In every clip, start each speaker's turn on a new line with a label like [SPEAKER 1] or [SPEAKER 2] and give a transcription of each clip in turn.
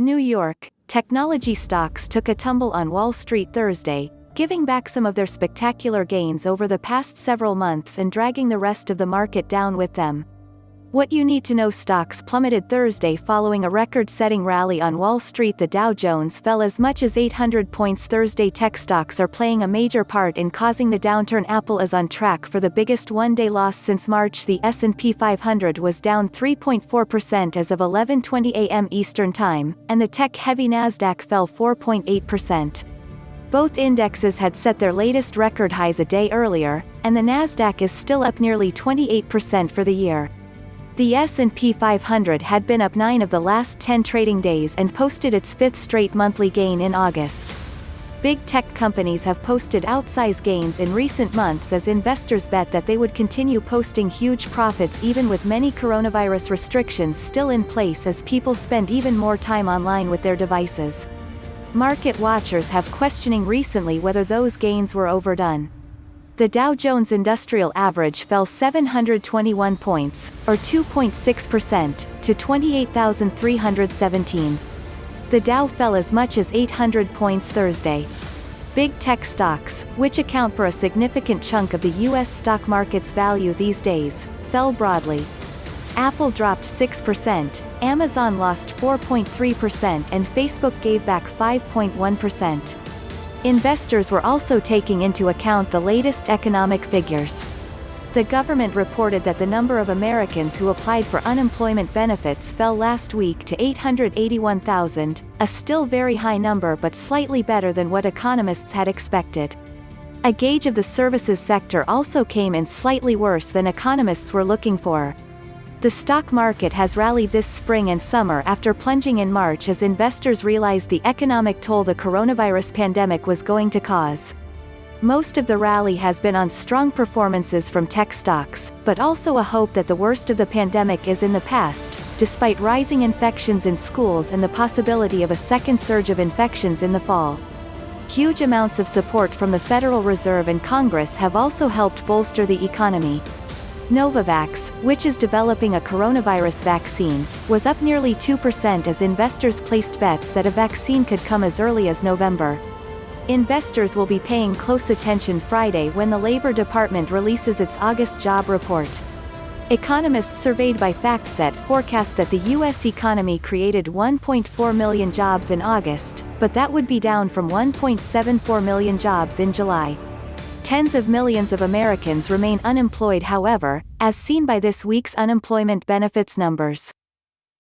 [SPEAKER 1] New York, technology stocks took a tumble on Wall Street Thursday, giving back some of their spectacular gains over the past several months and dragging the rest of the market down with them. What you need to know: stocks plummeted Thursday following a record-setting rally on Wall Street. The Dow Jones fell as much as 800 points Thursday. Tech stocks are playing a major part in causing the downturn. Apple is on track for the biggest one-day loss since March. The S&P 500 was down 3.4% as of 11:20 a.m. Eastern Time, and the tech-heavy Nasdaq fell 4.8%. Both indexes had set their latest record highs a day earlier, and the Nasdaq is still up nearly 28% for the year. The S&P 500 had been up 9 of the last 10 trading days and posted its fifth straight monthly gain in August. Big tech companies have posted outsized gains in recent months as investors bet that they would continue posting huge profits even with many coronavirus restrictions still in place as people spend even more time online with their devices. Market watchers have questioning recently whether those gains were overdone. The Dow Jones Industrial Average fell 721 points, or 2.6%, to 28,317. The Dow fell as much as 800 points Thursday. Big tech stocks, which account for a significant chunk of the U.S. stock market's value these days, fell broadly. Apple dropped 6%, Amazon lost 4.3%, and Facebook gave back 5.1%. Investors were also taking into account the latest economic figures. The government reported that the number of Americans who applied for unemployment benefits fell last week to 881,000, a still very high number but slightly better than what economists had expected. A gauge of the services sector also came in slightly worse than economists were looking for. The stock market has rallied this spring and summer after plunging in March as investors realized the economic toll the coronavirus pandemic was going to cause. Most of the rally has been on strong performances from tech stocks, but also a hope that the worst of the pandemic is in the past, despite rising infections in schools and the possibility of a second surge of infections in the fall. Huge amounts of support from the Federal Reserve and Congress have also helped bolster the economy. Novavax, which is developing a coronavirus vaccine, was up nearly 2% as investors placed bets that a vaccine could come as early as November. Investors will be paying close attention Friday when the Labor Department releases its August job report. Economists surveyed by FactSet forecast that the U.S. economy created 1.4 million jobs in August, but that would be down from 1.74 million jobs in July. Tens of millions of Americans remain unemployed, however, as seen by this week's unemployment benefits numbers.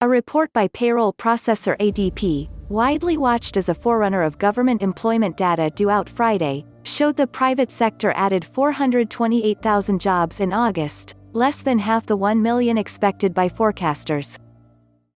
[SPEAKER 1] A report by payroll processor ADP, widely watched as a forerunner of government employment data due out Friday, showed the private sector added 428,000 jobs in August, less than half the 1 million expected by forecasters.